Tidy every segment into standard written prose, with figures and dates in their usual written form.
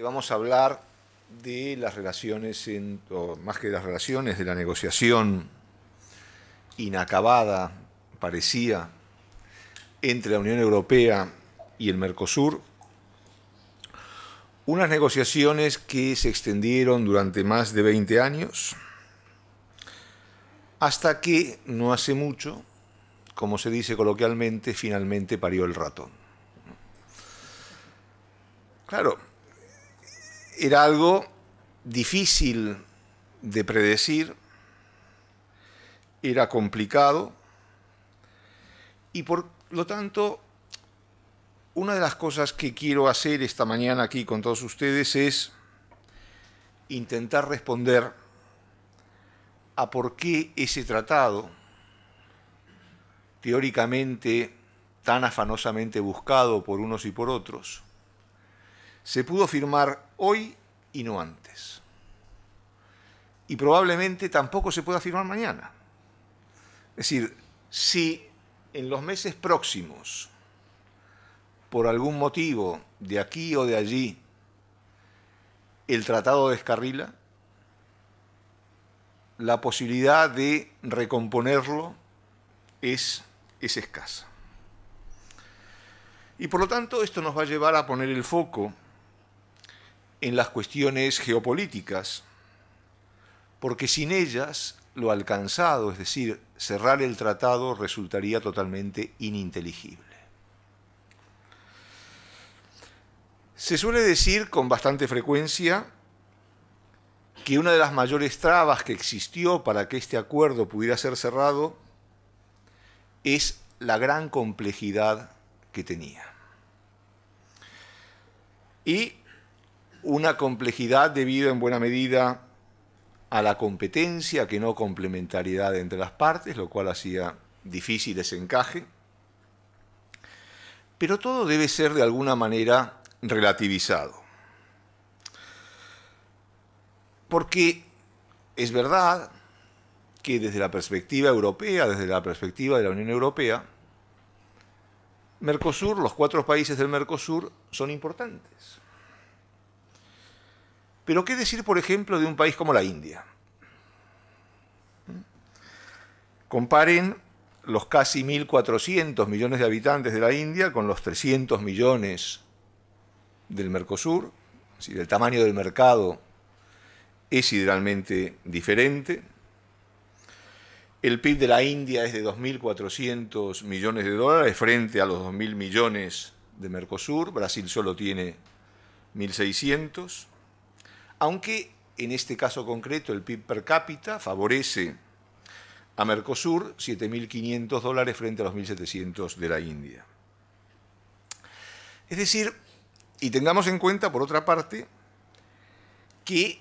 Vamos a hablar de las relaciones, o más que las relaciones, de la negociación inacabada, parecía, entre la Unión Europea y el Mercosur. Unas negociaciones que se extendieron durante más de 20 años, hasta que, no hace mucho, como se dice coloquialmente, finalmente parió el ratón. Claro, era algo difícil de predecir, era complicado y por lo tanto una de las cosas que quiero hacer esta mañana aquí con todos ustedes es intentar responder a por qué ese tratado, teóricamente tan afanosamente buscado por unos y por otros, se pudo firmar hoy y no antes. Y probablemente tampoco se pueda firmar mañana. Es decir, si en los meses próximos, por algún motivo, de aquí o de allí, el tratado descarrila, la posibilidad de recomponerlo es escasa. Y por lo tanto, esto nos va a llevar a poner el foco en las cuestiones geopolíticas, porque sin ellas lo alcanzado, es decir, cerrar el tratado, resultaría totalmente ininteligible. Se suele decir con bastante frecuencia que una de las mayores trabas que existió para que este acuerdo pudiera ser cerrado es la gran complejidad que tenía. Y una complejidad debido en buena medida a la competencia, que no complementariedad entre las partes, lo cual hacía difícil ese encaje. Pero todo debe ser de alguna manera relativizado. Porque es verdad que desde la perspectiva europea, desde la perspectiva de la Unión Europea, Mercosur, los 4 países del Mercosur son importantes. Pero ¿qué decir, por ejemplo, de un país como la India? Comparen los casi 1.400 millones de habitantes de la India con los 300 millones del Mercosur. Es decir, el tamaño del mercado es idealmente diferente. El PIB de la India es de 2.400 millones de dólares frente a los 2.000 millones de Mercosur. Brasil solo tiene 1.600. Aunque en este caso concreto el PIB per cápita favorece a Mercosur, 7.500 dólares frente a los 1.700 de la India. Es decir, y tengamos en cuenta, por otra parte, que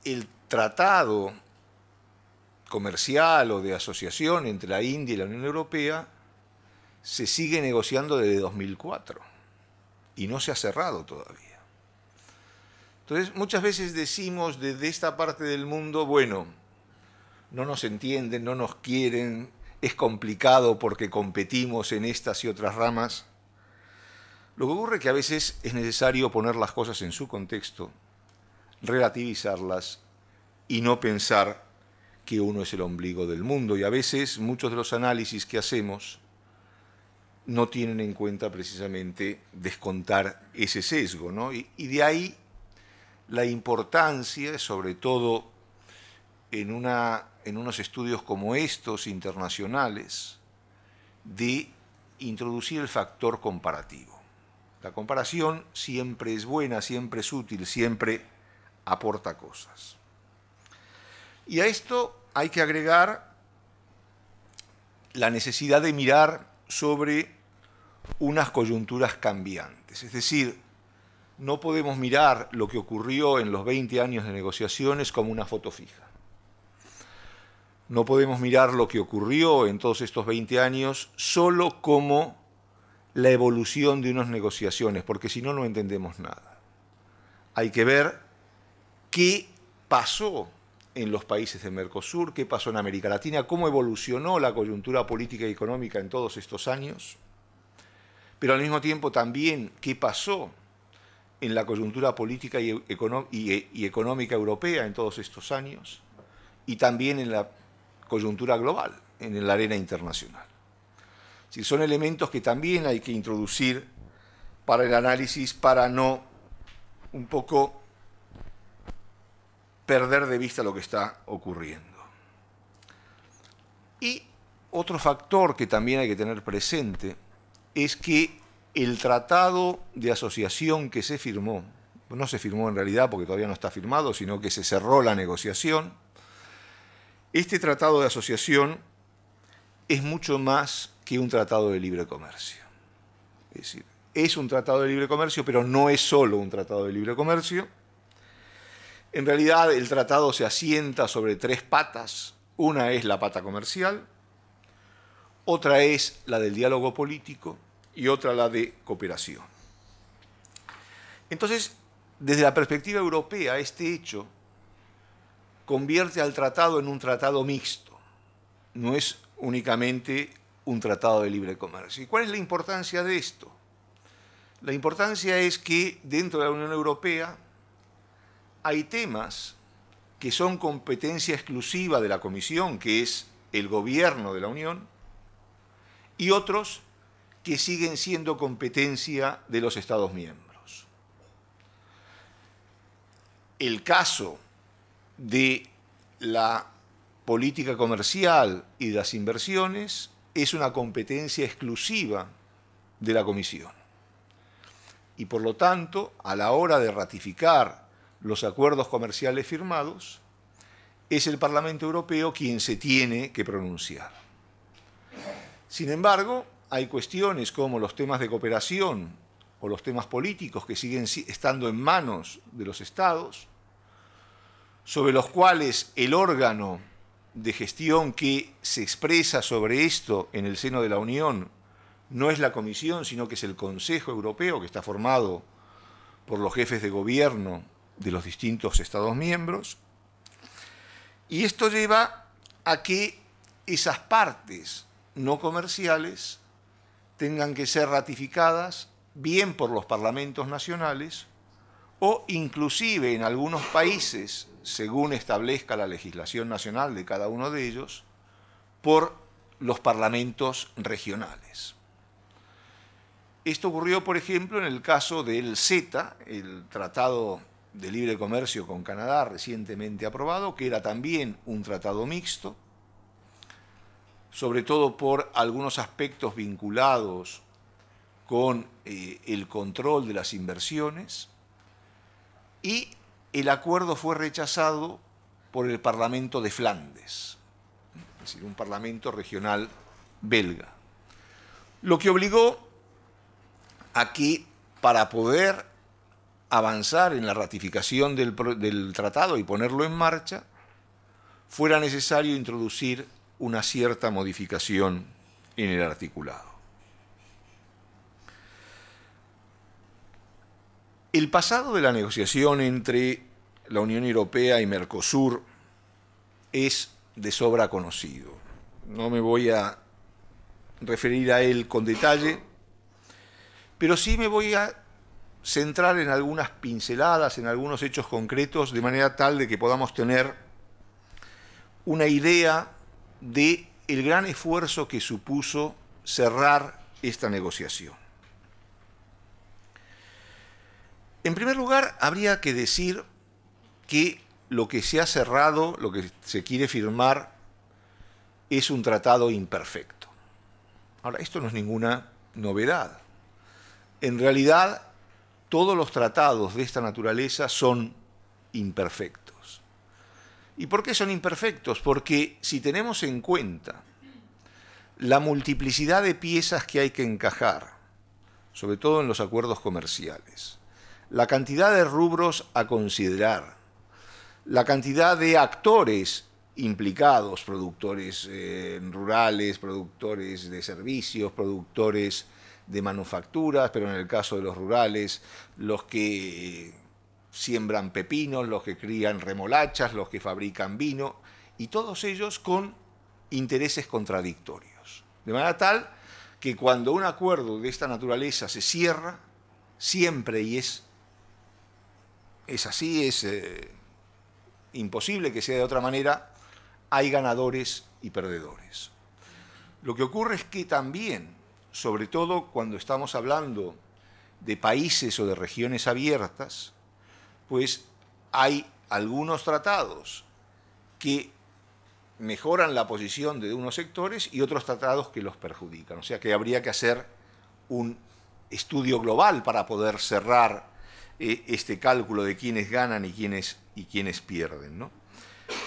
el tratado comercial o de asociación entre la India y la Unión Europea se sigue negociando desde 2004 y no se ha cerrado todavía. Entonces, muchas veces decimos desde esta parte del mundo, bueno, no nos entienden, no nos quieren, es complicado porque competimos en estas y otras ramas. Lo que ocurre es que a veces es necesario poner las cosas en su contexto, relativizarlas y no pensar que uno es el ombligo del mundo. Y a veces muchos de los análisis que hacemos no tienen en cuenta precisamente descontar ese sesgo, ¿no? Y de ahí la importancia, sobre todo en unos estudios como estos, internacionales, de introducir el factor comparativo. La comparación siempre es buena, siempre es útil, siempre aporta cosas. Y a esto hay que agregar la necesidad de mirar sobre unas coyunturas cambiantes, es decir, no podemos mirar lo que ocurrió en los 20 años de negociaciones como una foto fija. No podemos mirar lo que ocurrió en todos estos 20 años solo como la evolución de unas negociaciones, porque si no, no entendemos nada. Hay que ver qué pasó en los países de Mercosur, qué pasó en América Latina, cómo evolucionó la coyuntura política y económica en todos estos años, pero al mismo tiempo también qué pasó en la coyuntura política y económica europea en todos estos años, y también en la coyuntura global, en la arena internacional. Es decir, son elementos que también hay que introducir para el análisis, para no un poco perder de vista lo que está ocurriendo. Y otro factor que también hay que tener presente es que el tratado de asociación que se firmó, no se firmó en realidad porque todavía no está firmado, sino que se cerró la negociación, este tratado de asociación es mucho más que un tratado de libre comercio. Es decir, es un tratado de libre comercio, pero no es solo un tratado de libre comercio. En realidad el tratado se asienta sobre tres patas. Una es la pata comercial, otra es la del diálogo político y otra la de cooperación. Entonces, desde la perspectiva europea, este hecho convierte al tratado en un tratado mixto. No es únicamente un tratado de libre comercio. ¿Y cuál es la importancia de esto? La importancia es que dentro de la Unión Europea hay temas que son competencia exclusiva de la Comisión, que es el gobierno de la Unión, y otros que siguen siendo competencia de los Estados miembros. El caso de la política comercial y de las inversiones es una competencia exclusiva de la Comisión. Y por lo tanto, a la hora de ratificar los acuerdos comerciales firmados, es el Parlamento Europeo quien se tiene que pronunciar. Sin embargo, hay cuestiones como los temas de cooperación o los temas políticos que siguen estando en manos de los Estados, sobre los cuales el órgano de gestión que se expresa sobre esto en el seno de la Unión no es la Comisión, sino que es el Consejo Europeo, que está formado por los jefes de gobierno de los distintos Estados miembros. Y esto lleva a que esas partes no comerciales tengan que ser ratificadas bien por los parlamentos nacionales o inclusive en algunos países, según establezca la legislación nacional de cada uno de ellos, por los parlamentos regionales. Esto ocurrió, por ejemplo, en el caso del CETA, el Tratado de Libre Comercio con Canadá recientemente aprobado, que era también un tratado mixto, sobre todo por algunos aspectos vinculados con el control de las inversiones, y el acuerdo fue rechazado por el Parlamento de Flandes, es decir, un parlamento regional belga, lo que obligó a que para poder avanzar en la ratificación del tratado y ponerlo en marcha, fuera necesario introducir una cierta modificación en el articulado. El pasado de la negociación entre la Unión Europea y Mercosur es de sobra conocido. No me voy a referir a él con detalle, pero sí me voy a centrar en algunas pinceladas, en algunos hechos concretos, de manera tal de que podamos tener una idea del gran esfuerzo que supuso cerrar esta negociación. En primer lugar, habría que decir que lo que se ha cerrado, lo que se quiere firmar, es un tratado imperfecto. Ahora, esto no es ninguna novedad. En realidad, todos los tratados de esta naturaleza son imperfectos. ¿Y por qué son imperfectos? Porque si tenemos en cuenta la multiplicidad de piezas que hay que encajar, sobre todo en los acuerdos comerciales, la cantidad de rubros a considerar, la cantidad de actores implicados, productores rurales, productores de servicios, productores de manufacturas, pero en el caso de los rurales, los que siembran pepinos, los que crían remolachas, los que fabrican vino, y todos ellos con intereses contradictorios. De manera tal que cuando un acuerdo de esta naturaleza se cierra, siempre, y es es así, es imposible que sea de otra manera, hay ganadores y perdedores. Lo que ocurre es que también, sobre todo cuando estamos hablando de países o de regiones abiertas, pues hay algunos tratados que mejoran la posición de unos sectores y otros tratados que los perjudican. O sea que habría que hacer un estudio global para poder cerrar este cálculo de quiénes ganan y quiénes pierden, ¿no?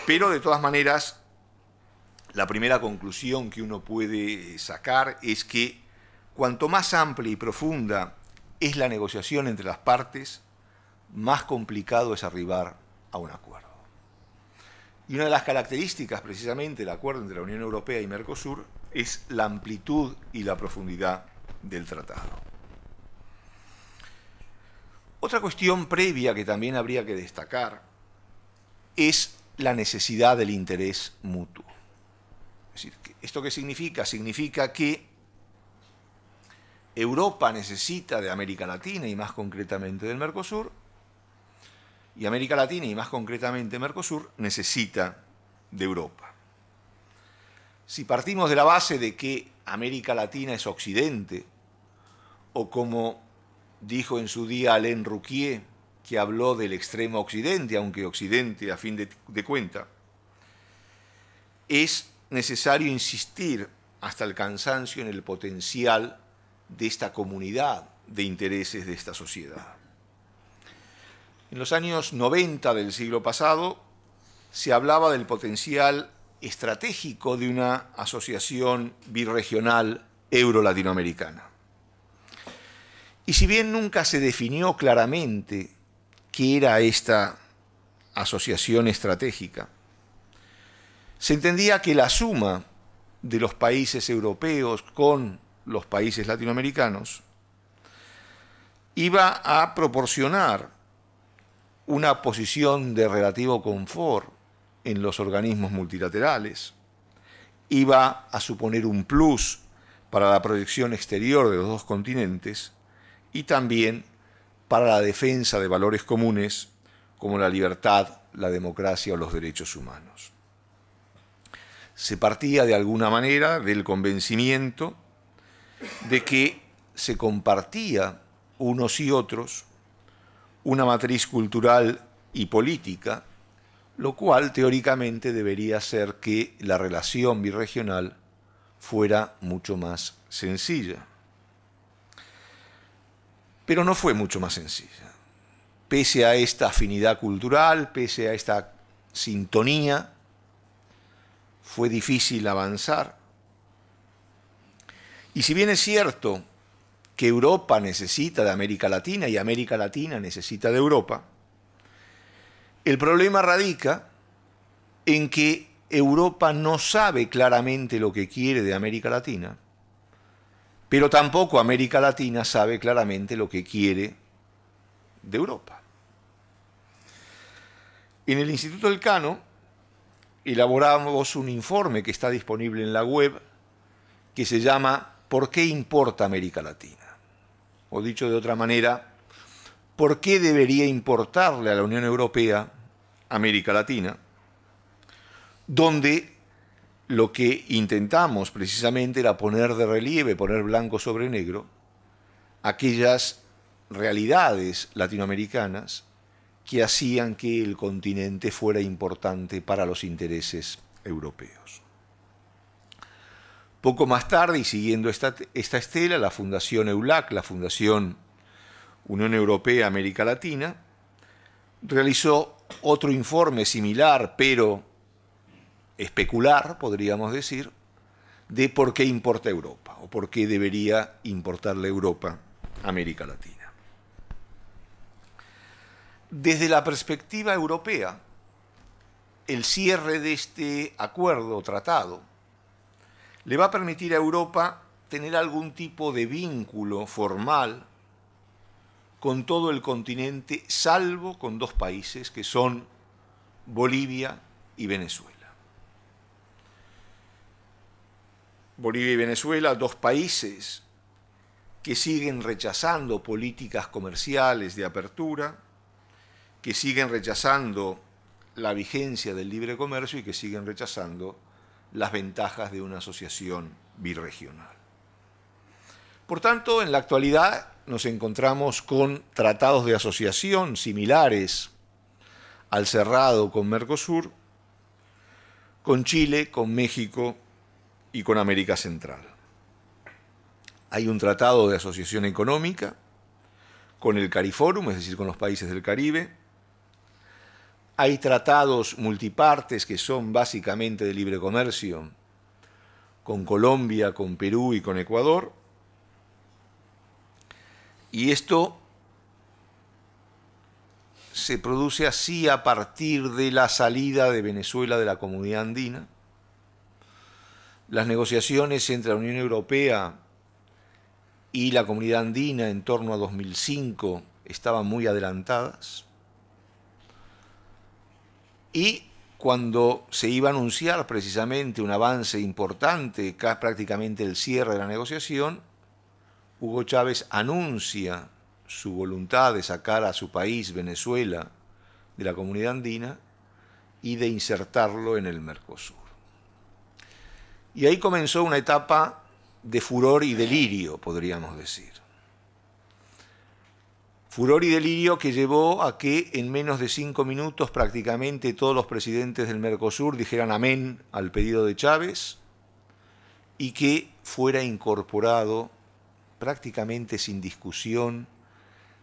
Pero de todas maneras, la primera conclusión que uno puede sacar es que cuanto más amplia y profunda es la negociación entre las partes, más complicado es arribar a un acuerdo. Y una de las características precisamente del acuerdo entre la Unión Europea y Mercosur es la amplitud y la profundidad del tratado. Otra cuestión previa que también habría que destacar es la necesidad del interés mutuo. Es decir, ¿esto qué significa? Significa que Europa necesita de América Latina y más concretamente del Mercosur, y América Latina y más concretamente Mercosur necesita de Europa. Si partimos de la base de que América Latina es Occidente, o como dijo en su día Alain Rouquier, que habló del extremo Occidente, aunque Occidente a fin de cuenta, es necesario insistir hasta el cansancio en el potencial de esta comunidad de intereses de esta sociedad. En los años 90 del siglo pasado se hablaba del potencial estratégico de una asociación birregional euro-latinoamericana. Y si bien nunca se definió claramente qué era esta asociación estratégica, se entendía que la suma de los países europeos con los países latinoamericanos iba a proporcionar una posición de relativo confort en los organismos multilaterales, iba a suponer un plus para la proyección exterior de los dos continentes y también para la defensa de valores comunes como la libertad, la democracia o los derechos humanos. Se partía de alguna manera del convencimiento de que se compartía unos y otros una matriz cultural y política, lo cual teóricamente debería hacer que la relación birregional fuera mucho más sencilla. Pero no fue mucho más sencilla. Pese a esta afinidad cultural, pese a esta sintonía, fue difícil avanzar. Y si bien es cierto que Europa necesita de América Latina y América Latina necesita de Europa, el problema radica en que Europa no sabe claramente lo que quiere de América Latina, pero tampoco América Latina sabe claramente lo que quiere de Europa. En el Instituto Elcano elaboramos un informe que está disponible en la web que se llama ¿Por qué importa América Latina? O dicho de otra manera, ¿por qué debería importarle a la Unión Europea América Latina? Donde lo que intentamos precisamente era poner de relieve, poner blanco sobre negro, aquellas realidades latinoamericanas que hacían que el continente fuera importante para los intereses europeos. Poco más tarde, y siguiendo esta estela, la Fundación EULAC, la Fundación Unión Europea-América Latina, realizó otro informe similar, pero especular, podríamos decir, de por qué importa Europa, o por qué debería importarle Europa a América Latina. Desde la perspectiva europea, el cierre de este acuerdo o tratado le va a permitir a Europa tener algún tipo de vínculo formal con todo el continente, salvo con dos países que son Bolivia y Venezuela. Bolivia y Venezuela, dos países que siguen rechazando políticas comerciales de apertura, que siguen rechazando la vigencia del libre comercio y que siguen rechazando las ventajas de una asociación birregional. Por tanto, en la actualidad nos encontramos con tratados de asociación similares al cerrado con Mercosur, con Chile, con México y con América Central. Hay un tratado de asociación económica con el CARIFORUM, es decir, con los países del Caribe. Hay tratados multipartes que son básicamente de libre comercio con Colombia, con Perú y con Ecuador. Y esto se produce así a partir de la salida de Venezuela de la Comunidad Andina. Las negociaciones entre la Unión Europea y la Comunidad Andina en torno a 2005 estaban muy adelantadas. Y cuando se iba a anunciar precisamente un avance importante, prácticamente el cierre de la negociación, Hugo Chávez anuncia su voluntad de sacar a su país, Venezuela, de la Comunidad Andina y de insertarlo en el Mercosur. Y ahí comenzó una etapa de furor y delirio, podríamos decir. Furor y delirio que llevó a que en menos de 5 minutos prácticamente todos los presidentes del Mercosur dijeran amén al pedido de Chávez y que fuera incorporado prácticamente sin discusión,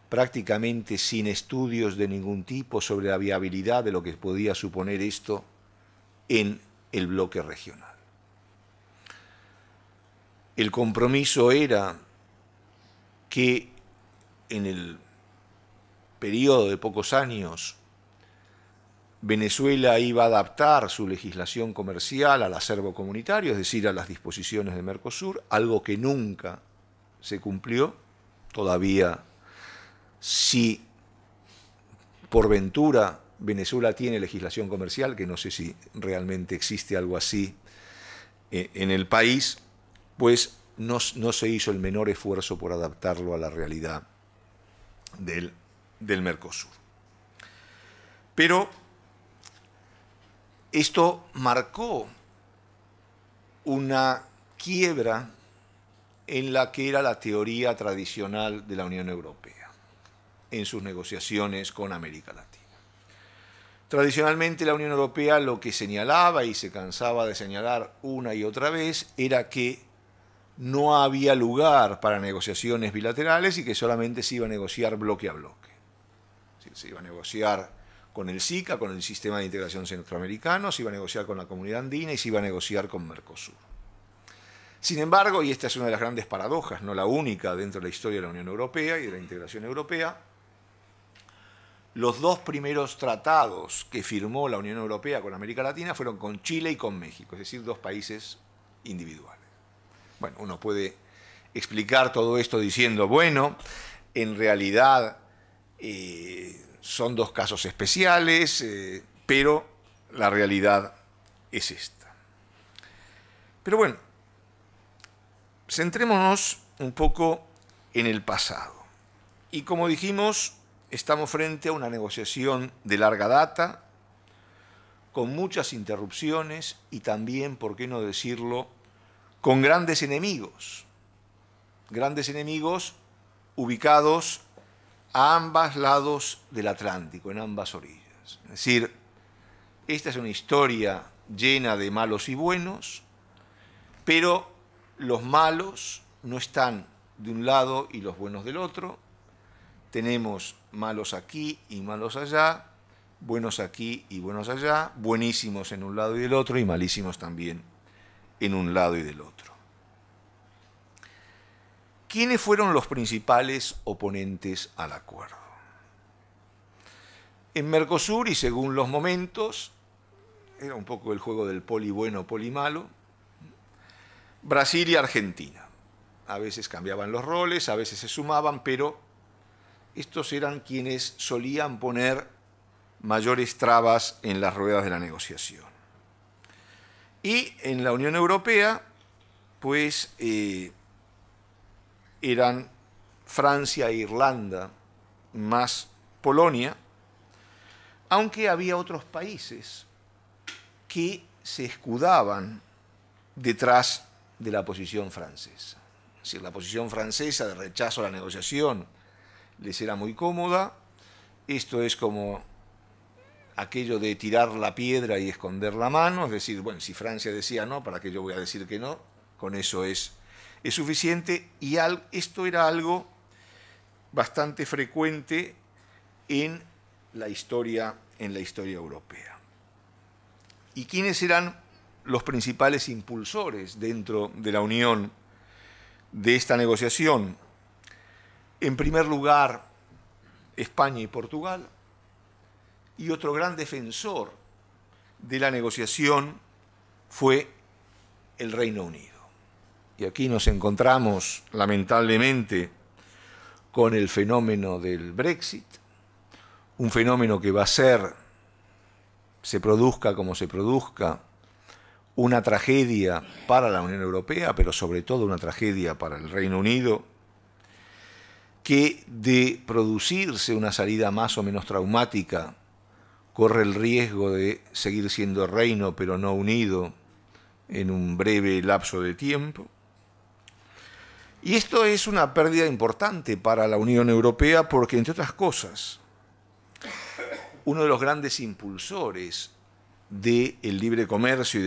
prácticamente sin estudios de ningún tipo sobre la viabilidad de lo que podía suponer esto en el bloque regional. El compromiso era que en el periodo de pocos años Venezuela iba a adaptar su legislación comercial al acervo comunitario, es decir, a las disposiciones de Mercosur, algo que nunca se cumplió. Todavía, si por ventura Venezuela tiene legislación comercial, que no sé si realmente existe algo así en el país, pues no se hizo el menor esfuerzo por adaptarlo a la realidad del Mercosur. Pero esto marcó una quiebra en la que era la teoría tradicional de la Unión Europea en sus negociaciones con América Latina. Tradicionalmente la Unión Europea lo que señalaba y se cansaba de señalar una y otra vez era que no había lugar para negociaciones bilaterales y que solamente se iba a negociar bloque a bloque. Se iba a negociar con el SICA, con el Sistema de Integración Centroamericano, se iba a negociar con la Comunidad Andina y se iba a negociar con Mercosur. Sin embargo, y esta es una de las grandes paradojas, no la única dentro de la historia de la Unión Europea y de la integración europea, los dos primeros tratados que firmó la Unión Europea con América Latina fueron con Chile y con México, es decir, dos países individuales. Bueno, uno puede explicar todo esto diciendo, bueno, en realidad son dos casos especiales, pero la realidad es esta. Pero bueno, centrémonos un poco en el pasado. Y como dijimos, estamos frente a una negociación de larga data, con muchas interrupciones y también, por qué no decirlo, con grandes enemigos ubicados a ambos lados del Atlántico, en ambas orillas. Es decir, esta es una historia llena de malos y buenos, pero los malos no están de un lado y los buenos del otro. Tenemos malos aquí y malos allá, buenos aquí y buenos allá, buenísimos en un lado y del otro y malísimos también en un lado y del otro. ¿Quiénes fueron los principales oponentes al acuerdo? En Mercosur, y según los momentos, era un poco el juego del poli bueno, poli malo, Brasil y Argentina. A veces cambiaban los roles, a veces se sumaban, pero estos eran quienes solían poner mayores trabas en las ruedas de la negociación. Y en la Unión Europea, pues eran Francia e Irlanda más Polonia, aunque había otros países que se escudaban detrás de la posición francesa. Es decir, la posición francesa de rechazo a la negociación les era muy cómoda. Esto es como aquello de tirar la piedra y esconder la mano, es decir, bueno, si Francia decía no, ¿para qué yo voy a decir que no? Con eso es suficiente, y esto era algo bastante frecuente en la historia europea. ¿Y quiénes eran los principales impulsores dentro de la Unión de esta negociación? En primer lugar, España y Portugal, y otro gran defensor de la negociación fue el Reino Unido. Y aquí nos encontramos, lamentablemente, con el fenómeno del Brexit, un fenómeno que va a ser, se produzca como se produzca, una tragedia para la Unión Europea, pero sobre todo una tragedia para el Reino Unido, que de producirse una salida más o menos traumática, corre el riesgo de seguir siendo reino pero no unido en un breve lapso de tiempo. Y esto es una pérdida importante para la Unión Europea porque, entre otras cosas, uno de los grandes impulsores del libre comercio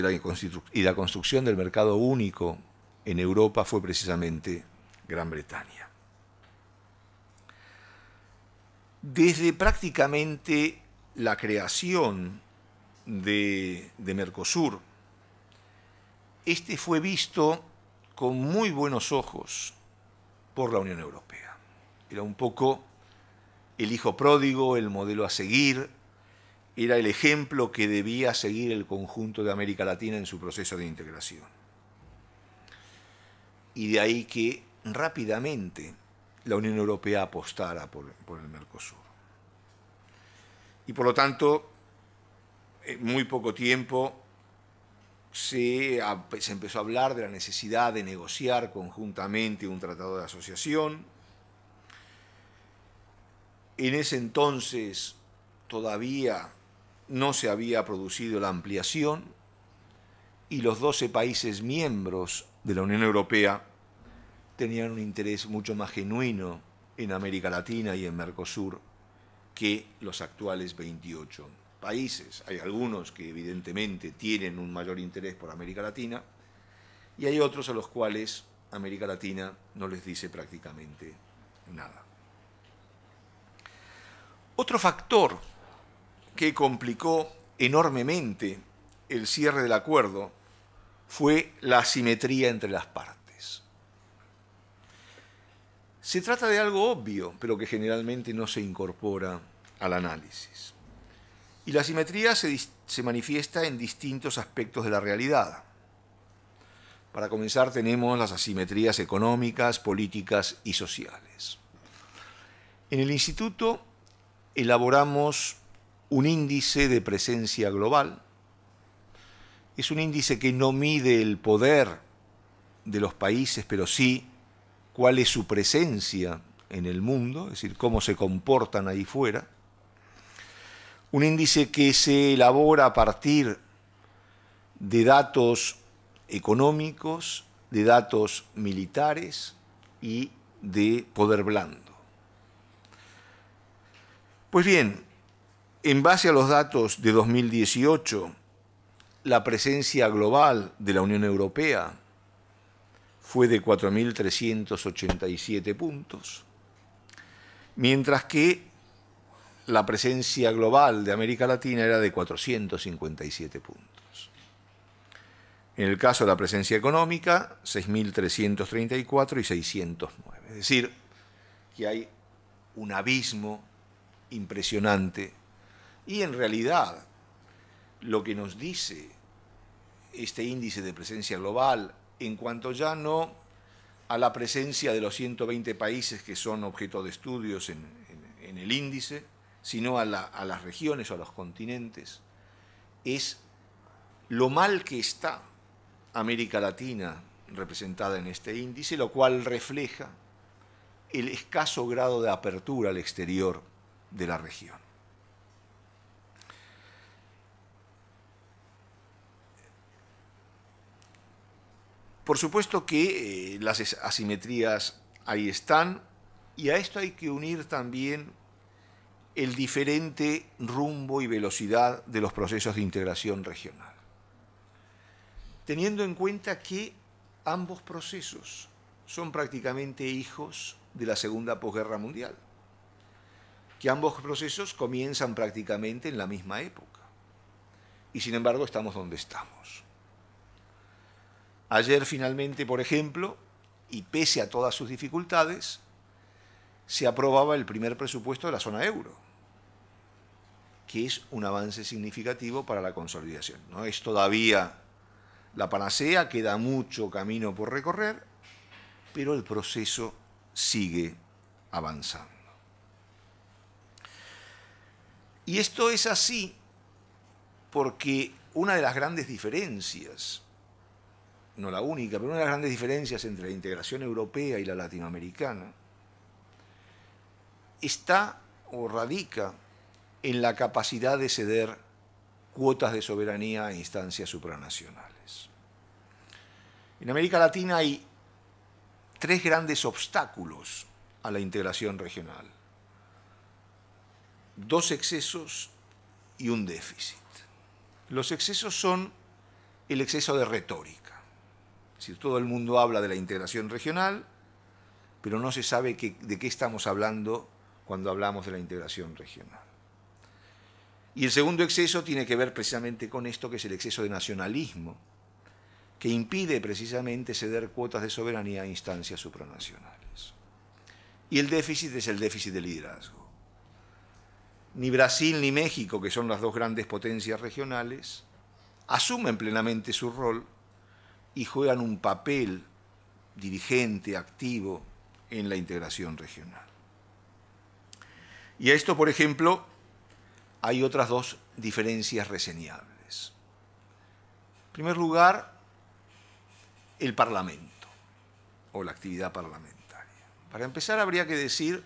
y la construcción del mercado único en Europa fue precisamente Gran Bretaña. Desde prácticamente la creación de Mercosur, este fue visto con muy buenos ojos por la Unión Europea. Era un poco el hijo pródigo, el modelo a seguir, era el ejemplo que debía seguir el conjunto de América Latina en su proceso de integración. Y de ahí que rápidamente la Unión Europea apostara por el Mercosur. Y por lo tanto, en muy poco tiempo se empezó a hablar de la necesidad de negociar conjuntamente un tratado de asociación. En ese entonces todavía no se había producido la ampliación y los 12 países miembros de la Unión Europea tenían un interés mucho más genuino en América Latina y en Mercosur que los actuales 28 países. Hay algunos que evidentemente tienen un mayor interés por América Latina y hay otros a los cuales América Latina no les dice prácticamente nada. Otro factor que complicó enormemente el cierre del acuerdo fue la asimetría entre las partes. Se trata de algo obvio, pero que generalmente no se incorpora al análisis. Y la asimetría se manifiesta en distintos aspectos de la realidad. Para comenzar, tenemos las asimetrías económicas, políticas y sociales. En el Instituto elaboramos un índice de presencia global. Es un índice que no mide el poder de los países, pero sí cuál es su presencia en el mundo, es decir, cómo se comportan ahí fuera. Un índice que se elabora a partir de datos económicos, de datos militares y de poder blando. Pues bien, en base a los datos de 2018, la presencia global de la Unión Europea fue de 4.387 puntos, mientras que la presencia global de América Latina era de 457 puntos. En el caso de la presencia económica, 6.334 y 609. Es decir, que hay un abismo impresionante y en realidad lo que nos dice este índice de presencia global en cuanto ya no a la presencia de los 120 países que son objeto de estudios en el índice, sino a las regiones o a los continentes, es lo mal que está América Latina representada en este índice, lo cual refleja el escaso grado de apertura al exterior de la región. Por supuesto que las asimetrías ahí están, y a esto hay que unir también el diferente rumbo y velocidad de los procesos de integración regional, teniendo en cuenta que ambos procesos son prácticamente hijos de la Segunda Posguerra Mundial, que ambos procesos comienzan prácticamente en la misma época, y sin embargo estamos donde estamos. Ayer finalmente, por ejemplo, y pese a todas sus dificultades, se aprobaba el primer presupuesto de la zona euro, que es un avance significativo para la consolidación. No es todavía la panacea, queda mucho camino por recorrer, pero el proceso sigue avanzando. Y esto es así porque una de las grandes diferencias, no la única, pero una de las grandes diferencias entre la integración europea y la latinoamericana está o radica en la capacidad de ceder cuotas de soberanía a instancias supranacionales. En América Latina hay tres grandes obstáculos a la integración regional: dos excesos y un déficit. Los excesos son el exceso de retórica. Es decir, todo el mundo habla de la integración regional, pero no se sabe de qué estamos hablando cuando hablamos de la integración regional. Y el segundo exceso tiene que ver precisamente con esto, que es el exceso de nacionalismo, que impide precisamente ceder cuotas de soberanía a instancias supranacionales. Y el déficit es el déficit de liderazgo. Ni Brasil ni México, que son las dos grandes potencias regionales, asumen plenamente su rol y juegan un papel dirigente, activo, en la integración regional. Y a esto, por ejemplo, hay otras dos diferencias reseñables. En primer lugar, el Parlamento, o la actividad parlamentaria. Para empezar, habría que decir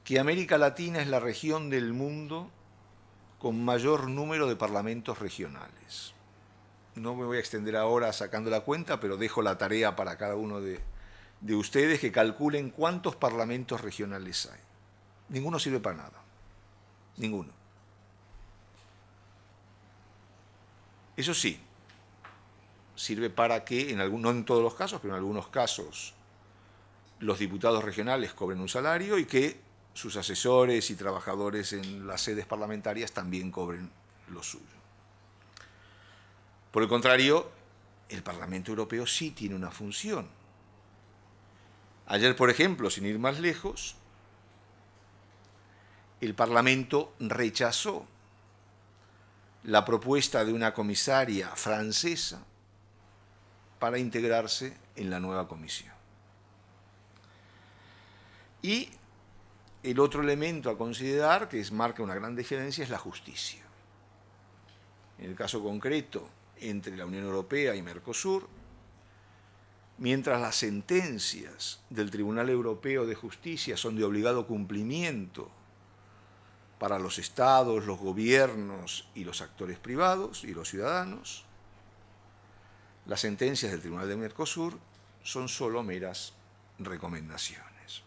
que América Latina es la región del mundo con mayor número de parlamentos regionales. No me voy a extender ahora sacando la cuenta, pero dejo la tarea para cada uno de ustedes que calculen cuántos parlamentos regionales hay. Ninguno sirve para nada. Ninguno. Eso sí, sirve para que, no en todos los casos, pero en algunos casos, los diputados regionales cobren un salario y que sus asesores y trabajadores en las sedes parlamentarias también cobren lo suyo. Por el contrario, el Parlamento Europeo sí tiene una función. Ayer, por ejemplo, sin ir más lejos, el Parlamento rechazó la propuesta de una comisaria francesa para integrarse en la nueva comisión. Y el otro elemento a considerar, que marca una gran diferencia, es la justicia. En el caso concreto, entre la Unión Europea y Mercosur, mientras las sentencias del Tribunal Europeo de Justicia son de obligado cumplimiento para los estados, los gobiernos y los actores privados y los ciudadanos, las sentencias del Tribunal de Mercosur son solo meras recomendaciones.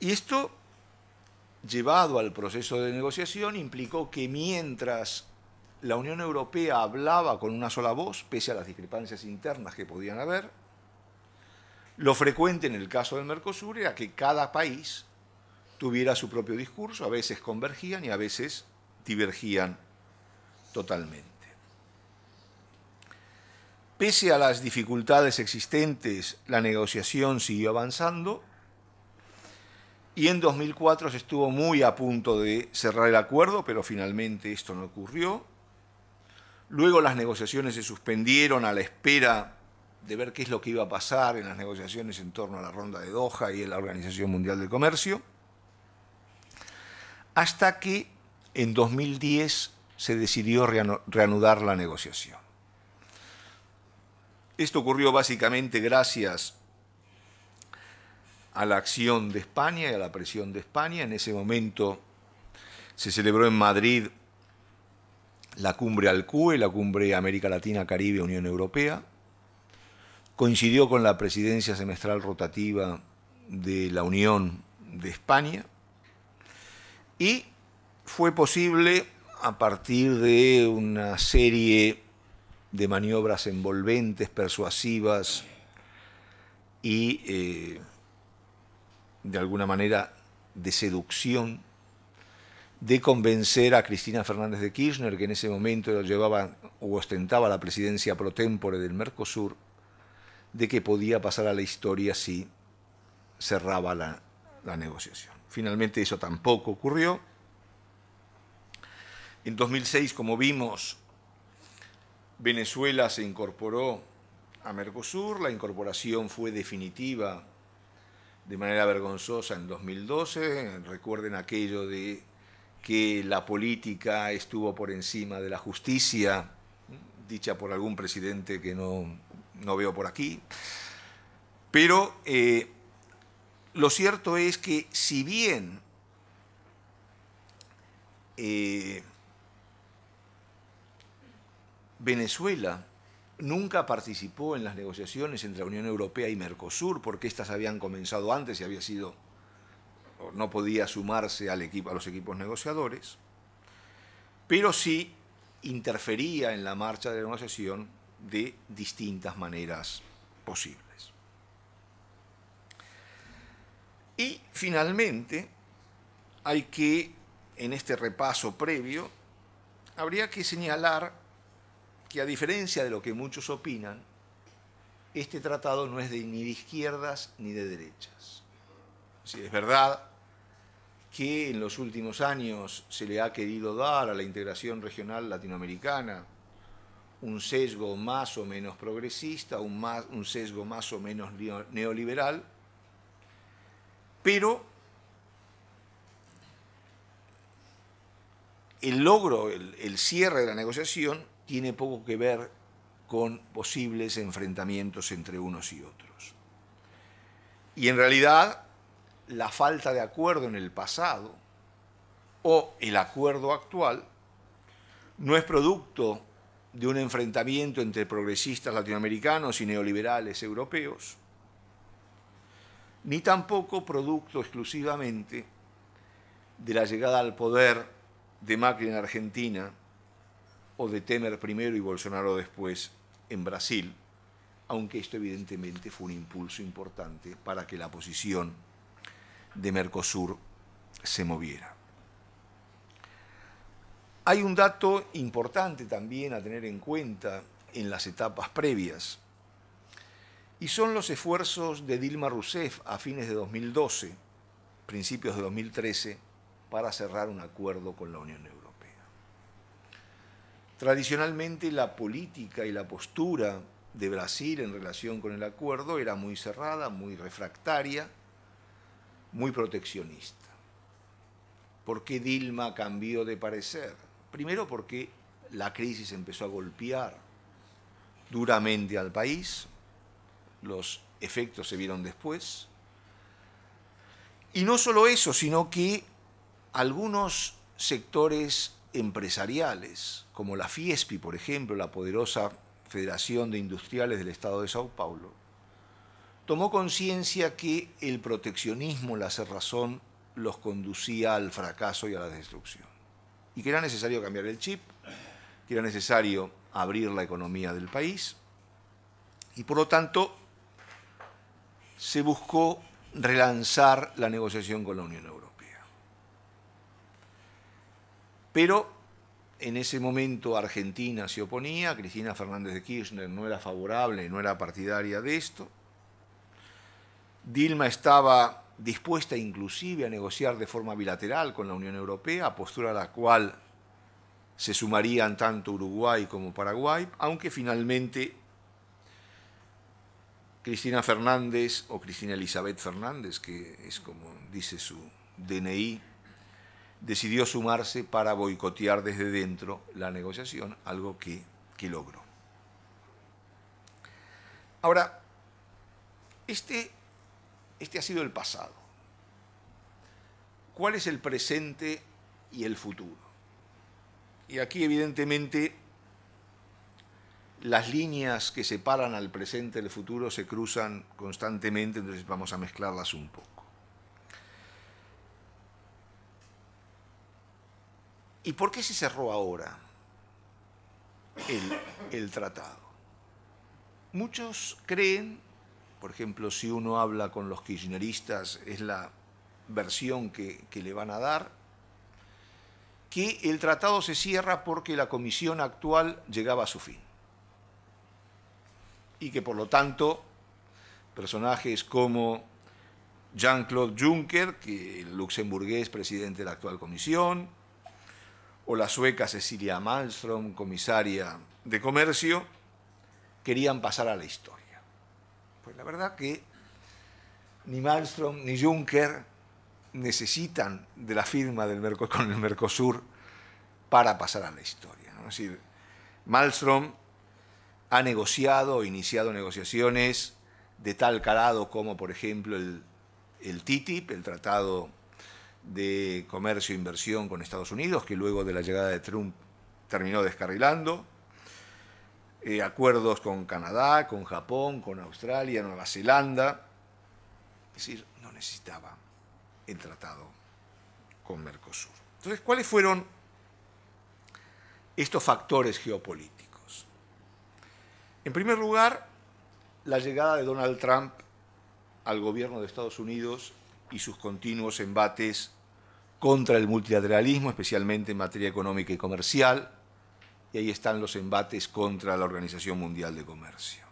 Y esto, llevado al proceso de negociación, implicó que mientras la Unión Europea hablaba con una sola voz, pese a las discrepancias internas que podían haber, lo frecuente en el caso del Mercosur era que cada país tuviera su propio discurso, a veces convergían y a veces divergían totalmente. Pese a las dificultades existentes, la negociación siguió avanzando y en 2004 se estuvo muy a punto de cerrar el acuerdo, pero finalmente esto no ocurrió. Luego las negociaciones se suspendieron a la espera de ver qué es lo que iba a pasar en las negociaciones en torno a la ronda de Doha y en la Organización Mundial del Comercio, hasta que en 2010 se decidió reanudar la negociación. Esto ocurrió básicamente gracias a la acción de España y a la presión de España. En ese momento se celebró en Madrid la cumbre ALCUE, la cumbre América Latina, Caribe, Unión Europea. Coincidió con la presidencia semestral rotativa de la Unión de España y fue posible a partir de una serie de maniobras envolventes, persuasivas y de alguna manera de seducción, de convencer a Cristina Fernández de Kirchner, que en ese momento llevaba o ostentaba la presidencia pro tempore del Mercosur, de que podía pasar a la historia si cerraba la negociación. Finalmente eso tampoco ocurrió. En 2006, como vimos, Venezuela se incorporó a Mercosur, la incorporación fue definitiva de manera vergonzosa en 2012, recuerden aquello de que la política estuvo por encima de la justicia, dicha por algún presidente que no veo por aquí, pero lo cierto es que si bien Venezuela nunca participó en las negociaciones entre la Unión Europea y Mercosur, porque éstas habían comenzado antes y había sido, no podía sumarse a los equipos negociadores, pero sí interfería en la marcha de la negociación de distintas maneras posibles. Y finalmente, hay que, en este repaso previo, habría que señalar que a diferencia de lo que muchos opinan, este tratado no es ni de izquierdas ni de derechas. Sí, es verdad que en los últimos años se le ha querido dar a la integración regional latinoamericana un sesgo más o menos progresista, un sesgo más o menos neoliberal, pero el logro, el cierre de la negociación tiene poco que ver con posibles enfrentamientos entre unos y otros. Y en realidad, la falta de acuerdo en el pasado o el acuerdo actual no es producto de un enfrentamiento entre progresistas latinoamericanos y neoliberales europeos, ni tampoco producto exclusivamente de la llegada al poder de Macri en Argentina o de Temer primero y Bolsonaro después en Brasil, aunque esto evidentemente fue un impulso importante para que la posición de Mercosur se moviera. Hay un dato importante también a tener en cuenta en las etapas previas, y son los esfuerzos de Dilma Rousseff a fines de 2012, principios de 2013, para cerrar un acuerdo con la Unión Europea. Tradicionalmente la política y la postura de Brasil en relación con el acuerdo era muy cerrada, muy refractaria, muy proteccionista. ¿Por qué Dilma cambió de parecer? Primero porque la crisis empezó a golpear duramente al país, los efectos se vieron después, y no solo eso, sino que algunos sectores empresariales, como la Fiespi, por ejemplo, la poderosa Federación de Industriales del Estado de Sao Paulo, tomó conciencia que el proteccionismo, la cerrazón, los conducía al fracaso y a la destrucción, y que era necesario cambiar el chip, que era necesario abrir la economía del país, y por lo tanto se buscó relanzar la negociación con la Unión Europea. Pero en ese momento Argentina se oponía, Cristina Fernández de Kirchner no era favorable, no era partidaria de esto. Dilma estaba dispuesta inclusive a negociar de forma bilateral con la Unión Europea, postura a la cual se sumarían tanto Uruguay como Paraguay, aunque finalmente Cristina Fernández, o Cristina Elizabeth Fernández, que es como dice su DNI, decidió sumarse para boicotear desde dentro la negociación, algo que logró. Ahora, este ha sido el pasado. ¿Cuál es el presente y el futuro? Y aquí evidentemente las líneas que separan al presente del futuro se cruzan constantemente, entonces vamos a mezclarlas un poco. ¿Y por qué se cerró ahora el tratado? Muchos creen, por ejemplo, si uno habla con los kirchneristas, es la versión que le van a dar, que el tratado se cierra porque la comisión actual llegaba a su fin. Y que por lo tanto personajes como Jean-Claude Juncker, que el luxemburgués presidente de la actual comisión, o la sueca Cecilia Malmström, comisaria de Comercio, querían pasar a la historia. Pues la verdad que ni Malmström ni Juncker necesitan de la firma con el Mercosur para pasar a la historia, ¿no? Es decir, Malmström ha negociado, iniciado negociaciones de tal calado como, por ejemplo, el TTIP, el Tratado de Comercio e Inversión con Estados Unidos, que luego de la llegada de Trump terminó descarrilando, acuerdos con Canadá, con Japón, con Australia, Nueva Zelanda. Es decir, no necesitaba el tratado con Mercosur. Entonces, ¿cuáles fueron estos factores geopolíticos? En primer lugar, la llegada de Donald Trump al gobierno de Estados Unidos y sus continuos embates contra el multilateralismo, especialmente en materia económica y comercial, y ahí están los embates contra la Organización Mundial de Comercio.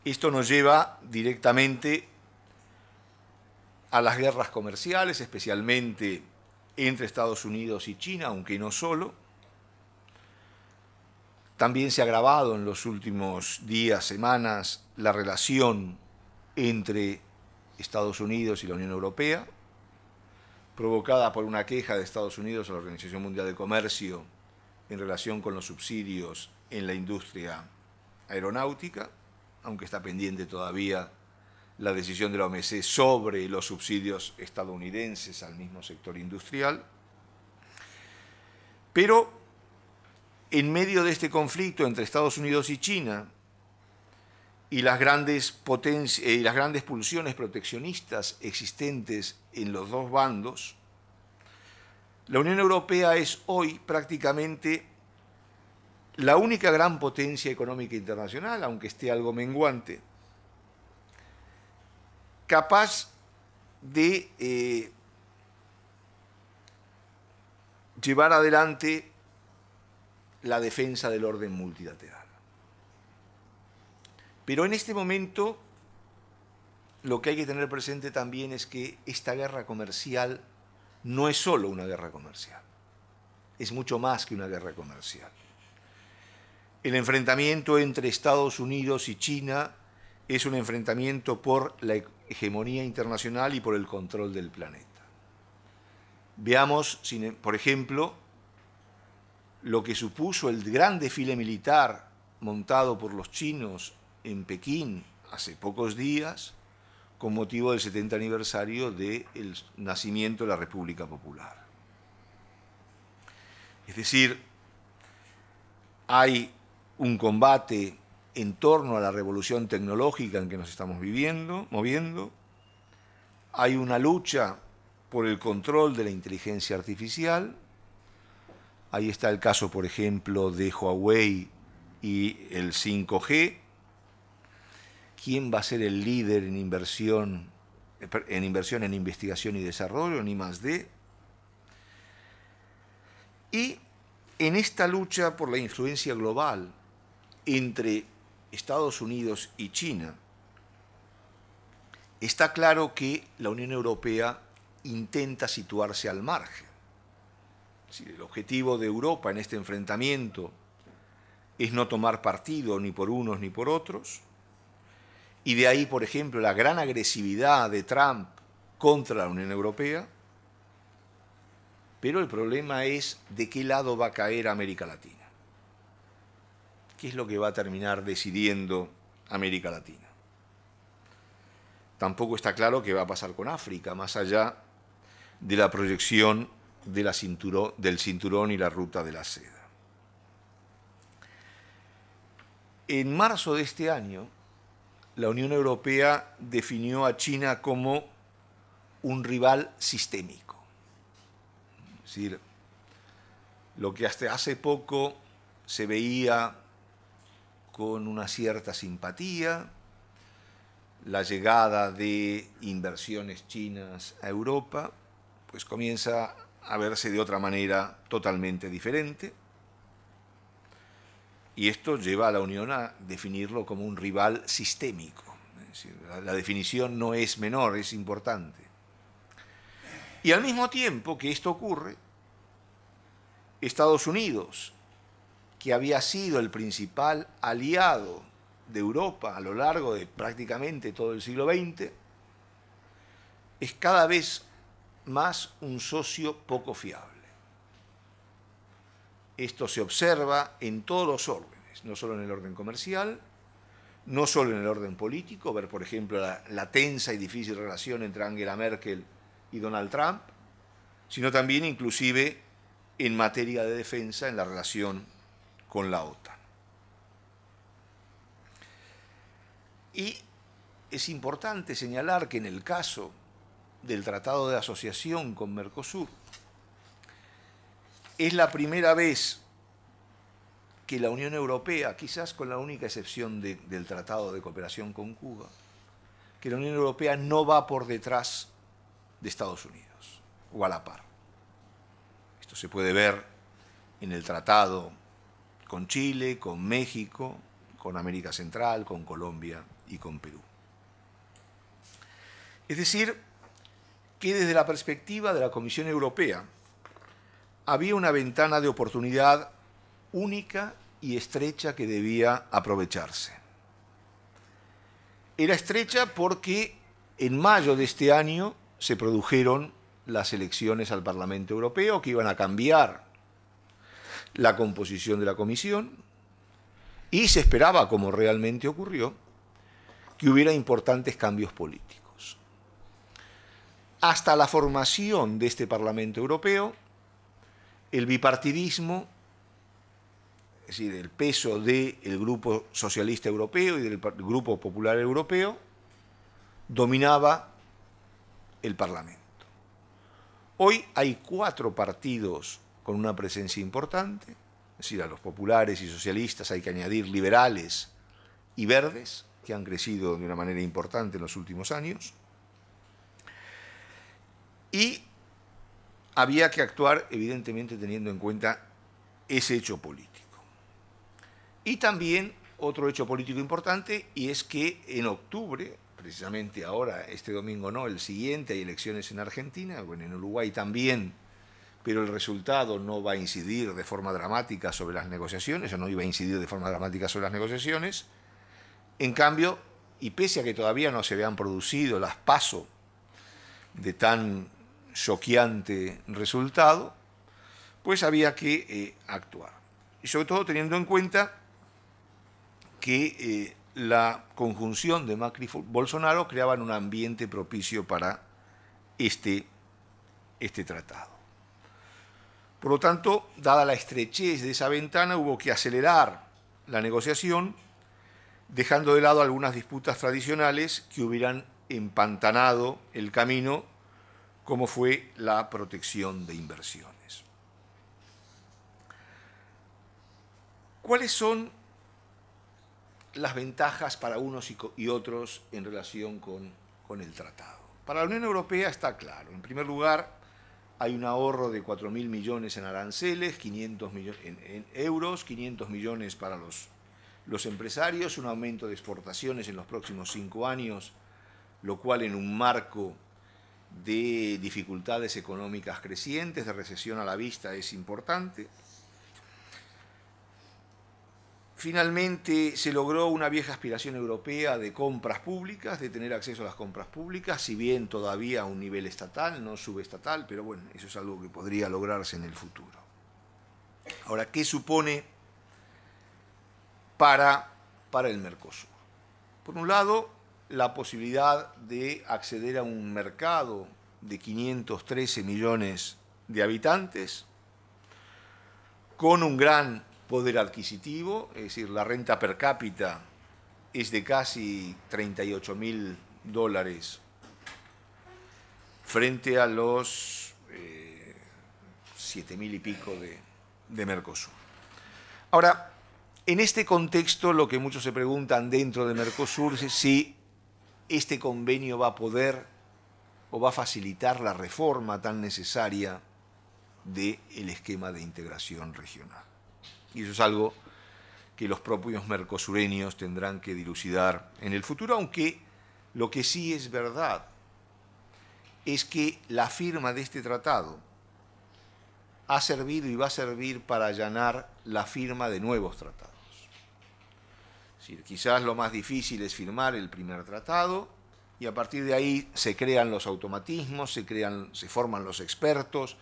Esto nos lleva directamente a las guerras comerciales, especialmente entre Estados Unidos y China, aunque no solo. También se ha agravado en los últimos días, semanas, la relación entre Estados Unidos y la Unión Europea, provocada por una queja de Estados Unidos a la Organización Mundial de Comercio en relación con los subsidios en la industria aeronáutica, aunque está pendiente todavía la decisión de la OMC sobre los subsidios estadounidenses al mismo sector industrial. Pero en medio de este conflicto entre Estados Unidos y China y las grandes pulsiones proteccionistas existentes en los dos bandos, la Unión Europea es hoy prácticamente la única gran potencia económica internacional, aunque esté algo menguante, capaz de llevar adelante la defensa del orden multilateral. Pero en este momento lo que hay que tener presente también es que esta guerra comercial no es solo una guerra comercial, es mucho más que una guerra comercial. El enfrentamiento entre Estados Unidos y China es un enfrentamiento por la hegemonía internacional y por el control del planeta. Veamos, por ejemplo, lo que supuso el gran desfile militar montado por los chinos en Pekín hace pocos días, con motivo del 70 aniversario del nacimiento de la República Popular. Es decir, hay un combate en torno a la revolución tecnológica en que nos estamos moviendo, hay una lucha por el control de la inteligencia artificial. Ahí está el caso, por ejemplo, de Huawei y el 5G. ¿Quién va a ser el líder en inversión en investigación y desarrollo, ni más de? Y en esta lucha por la influencia global entre Estados Unidos y China, está claro que la Unión Europea intenta situarse al margen. El objetivo de Europa en este enfrentamiento es no tomar partido ni por unos ni por otros, y de ahí, por ejemplo, la gran agresividad de Trump contra la Unión Europea, pero el problema es de qué lado va a caer América Latina. ¿Qué es lo que va a terminar decidiendo América Latina? Tampoco está claro qué va a pasar con África, más allá de la proyección del cinturón y la ruta de la seda. En marzo de este año, la Unión Europea definió a China como un rival sistémico. Es decir, lo que hasta hace poco se veía con una cierta simpatía, la llegada de inversiones chinas a Europa, pues comienza a verse de otra manera totalmente diferente. Y esto lleva a la Unión a definirlo como un rival sistémico. Es decir, la definición no es menor, es importante. Y al mismo tiempo que esto ocurre, Estados Unidos, que había sido el principal aliado de Europa a lo largo de prácticamente todo el siglo XX, es cada vez más un socio poco fiable. Esto se observa en todos los órdenes, no solo en el orden comercial, no solo en el orden político, ver por ejemplo la tensa y difícil relación entre Angela Merkel y Donald Trump, sino también inclusive en materia de defensa en la relación con la OTAN. Y es importante señalar que en el caso del Tratado de Asociación con Mercosur, es la primera vez que la Unión Europea, quizás con la única excepción del Tratado de Cooperación con Cuba, que la Unión Europea no va por detrás de Estados Unidos, o a la par. Esto se puede ver en el tratado con Chile, con México, con América Central, con Colombia y con Perú. Es decir, que desde la perspectiva de la Comisión Europea, había una ventana de oportunidad única y estrecha que debía aprovecharse. Era estrecha porque en mayo de este año se produjeron las elecciones al Parlamento Europeo que iban a cambiar la composición de la Comisión y se esperaba, como realmente ocurrió, que hubiera importantes cambios políticos. Hasta la formación de este Parlamento Europeo, el bipartidismo, es decir, el peso del Grupo Socialista Europeo y del Grupo Popular Europeo, dominaba el Parlamento. Hoy hay 4 partidos con una presencia importante, es decir, a los populares y socialistas hay que añadir liberales y verdes, que han crecido de una manera importante en los últimos años, y había que actuar, evidentemente, teniendo en cuenta ese hecho político. Y también otro hecho político importante, y es que en octubre, precisamente ahora, este domingo no, el siguiente, hay elecciones en Argentina, bueno, en Uruguay también, pero el resultado no va a incidir de forma dramática sobre las negociaciones, o no iba a incidir de forma dramática sobre las negociaciones. En cambio, y pese a que todavía no se habían producido las PASO de tan choqueante resultado, pues había que actuar. Y sobre todo teniendo en cuenta que la conjunción de Macri y Bolsonaro creaban un ambiente propicio para este tratado. Por lo tanto, dada la estrechez de esa ventana, hubo que acelerar la negociación, dejando de lado algunas disputas tradicionales que hubieran empantanado el camino, como fue la protección de inversiones. ¿Cuáles son las ventajas para unos y otros en relación con el tratado? Para la Unión Europea está claro. En primer lugar, hay un ahorro de 4.000 millones en aranceles, 500 millones en euros, 500 millones para los empresarios, un aumento de exportaciones en los próximos 5 años, lo cual en un marco de dificultades económicas crecientes, de recesión a la vista, es importante. Finalmente se logró una vieja aspiración europea de compras públicas, de tener acceso a las compras públicas, si bien todavía a un nivel estatal, no subestatal, pero bueno, eso es algo que podría lograrse en el futuro. Ahora, ¿qué supone para el Mercosur? Por un lado, la posibilidad de acceder a un mercado de 513 millones de habitantes, con un gran poder adquisitivo, es decir, la renta per cápita es de casi $38.000 frente a los 7.000 y pico de Mercosur. Ahora, en este contexto, lo que muchos se preguntan dentro de Mercosur es si este convenio va a poder o va a facilitar la reforma tan necesaria del esquema de integración regional. Y eso es algo que los propios mercosureños tendrán que dilucidar en el futuro, aunque lo que sí es verdad es que la firma de este tratado ha servido y va a servir para allanar la firma de nuevos tratados. Es decir, quizás lo más difícil es firmar el primer tratado y a partir de ahí se crean los automatismos, se forman los expertos,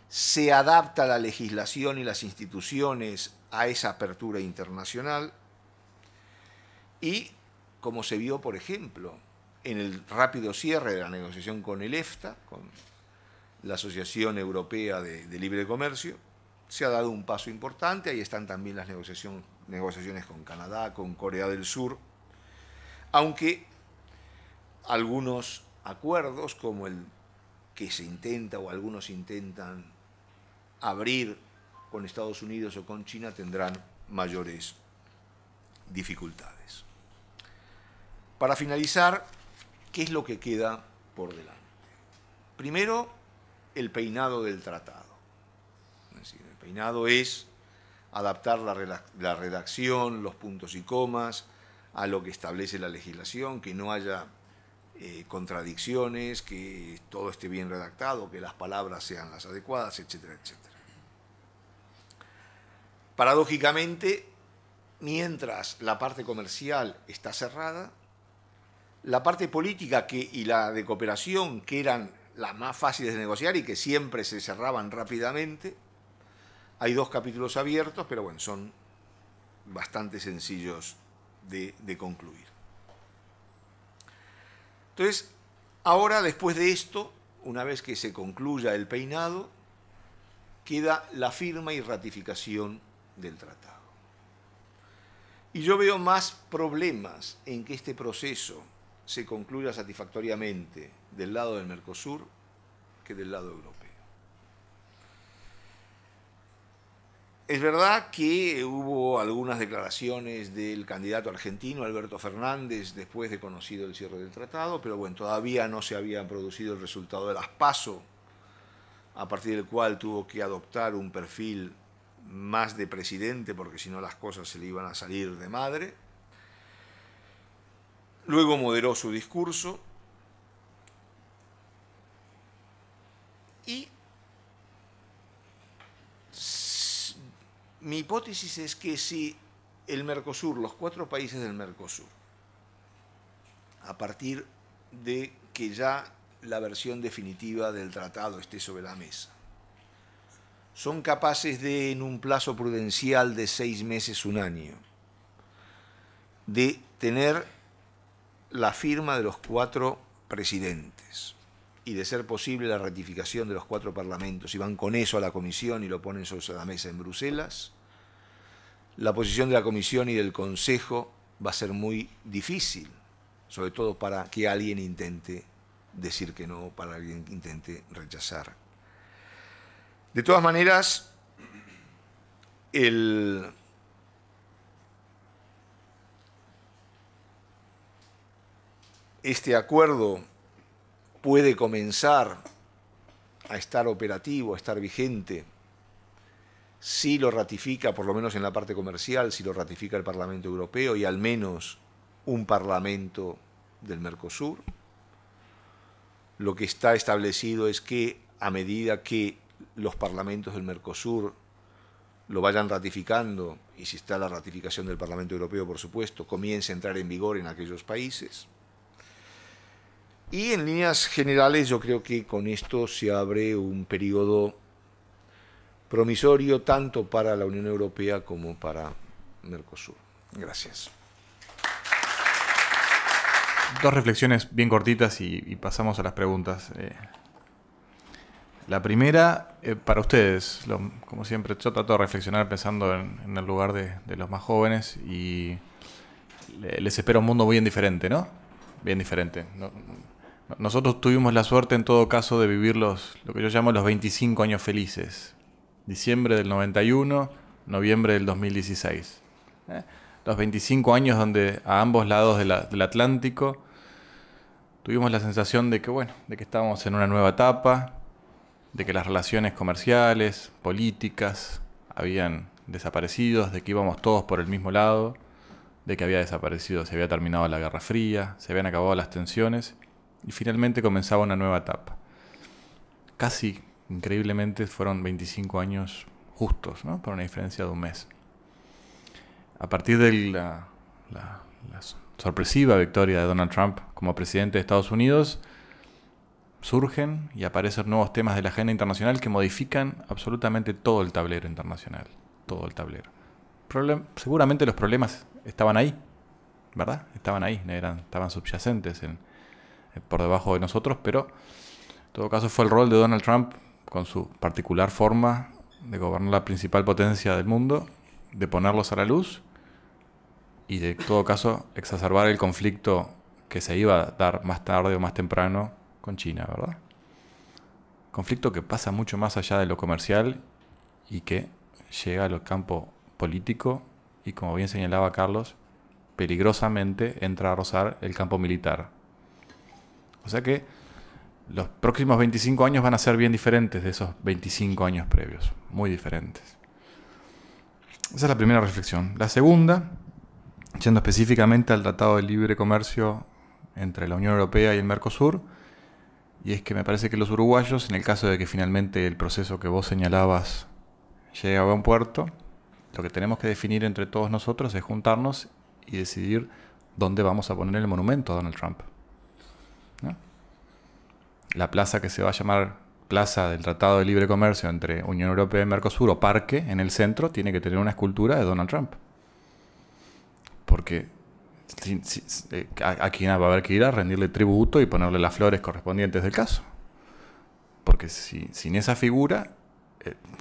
se adapta la legislación y las instituciones a esa apertura internacional y, como se vio, por ejemplo, en el rápido cierre de la negociación con el EFTA, con la Asociación Europea de Libre Comercio, se ha dado un paso importante. Ahí están también las negociaciones con Canadá, con Corea del Sur, aunque algunos acuerdos, como el que se intenta o algunos intentan abrir con Estados Unidos o con China, tendrán mayores dificultades. Para finalizar, ¿qué es lo que queda por delante? Primero, el peinado del tratado. Es decir, el peinado es adaptar la redacción, los puntos y comas, a lo que establece la legislación, que no haya contradicciones, que todo esté bien redactado, que las palabras sean las adecuadas, etcétera, etcétera. Paradójicamente, mientras la parte comercial está cerrada, la parte política y la de cooperación, que eran las más fáciles de negociar y que siempre se cerraban rápidamente, hay 2 capítulos abiertos, pero bueno, son bastante sencillos de concluir. Entonces, ahora, después de esto, una vez que se concluya el peinado, queda la firma y ratificación del tratado. Y yo veo más problemas en que este proceso se concluya satisfactoriamente del lado del Mercosur que del lado europeo. Es verdad que hubo algunas declaraciones del candidato argentino Alberto Fernández después de conocido el cierre del tratado, pero bueno, todavía no se había producido el resultado de las PASO, a partir del cual tuvo que adoptar un perfil más de presidente, porque si no las cosas se le iban a salir de madre. Luego moderó su discurso y mi hipótesis es que si el Mercosur, los 4 países del Mercosur, a partir de que ya la versión definitiva del tratado esté sobre la mesa, son capaces de, en un plazo prudencial de 6 meses, 1 año, de tener la firma de los 4 presidentes y de ser posible la ratificación de los 4 parlamentos, y van con eso a la Comisión y lo ponen sobre la mesa en Bruselas, la posición de la Comisión y del Consejo va a ser muy difícil, sobre todo para que alguien intente decir que no, para que alguien intente rechazar. De todas maneras, este acuerdo puede comenzar a estar operativo, a estar vigente, si lo ratifica, por lo menos en la parte comercial, si lo ratifica el Parlamento Europeo y al menos un Parlamento del Mercosur. Lo que está establecido es que a medida que los parlamentos del Mercosur lo vayan ratificando, y si está la ratificación del Parlamento Europeo, por supuesto, comience a entrar en vigor en aquellos países. Y en líneas generales yo creo que con esto se abre un periodo promisorio tanto para la Unión Europea como para Mercosur. Gracias. 2 reflexiones bien cortitas y pasamos a las preguntas. La primera, para ustedes, como siempre, yo trato de reflexionar pensando en el lugar de los más jóvenes y les espera un mundo bien diferente, ¿no? Bien diferente. Nosotros tuvimos la suerte en todo caso de vivir lo que yo llamo los 25 años felices. Diciembre del 91, noviembre del 2016. Los 25 años donde a ambos lados del Atlántico tuvimos la sensación de que, bueno, de que estábamos en una nueva etapa, de que las relaciones comerciales, políticas, habían desaparecido, de que íbamos todos por el mismo lado, de que había desaparecido, se había terminado la Guerra Fría, se habían acabado las tensiones y finalmente comenzaba una nueva etapa. Casi, increíblemente, fueron 25 años justos, ¿no? Por una diferencia de un mes. A partir de la sorpresiva victoria de Donald Trump como presidente de Estados Unidos, surgen y aparecen nuevos temas de la agenda internacional que modifican absolutamente todo el tablero internacional. Todo el tablero. Seguramente los problemas estaban ahí, ¿verdad? Estaban ahí, estaban subyacentes por debajo de nosotros, pero en todo caso fue el rol de Donald Trump, con su particular forma de gobernar la principal potencia del mundo, de ponerlos a la luz y de todo caso exacerbar el conflicto que se iba a dar más tarde o más temprano con China, ¿verdad? Conflicto que pasa mucho más allá de lo comercial y que llega al campo político y, como bien señalaba Carlos, peligrosamente entra a rozar el campo militar. O sea que los próximos 25 años van a ser bien diferentes de esos 25 años previos, muy diferentes. Esa es la primera reflexión. La segunda, yendo específicamente al Tratado de Libre Comercio entre la Unión Europea y el Mercosur, y es que me parece que los uruguayos, en el caso de que finalmente el proceso que vos señalabas llegue a buen puerto, lo que tenemos que definir entre todos nosotros es juntarnos y decidir dónde vamos a poner el monumento a Donald Trump, ¿no? La plaza que se va a llamar Plaza del Tratado de Libre Comercio entre Unión Europea y Mercosur, o Parque, en el centro, tiene que tener una escultura de Donald Trump. Porque aquí va a haber que ir a rendirle tributo y ponerle las flores correspondientes del caso. Porque sin esa figura,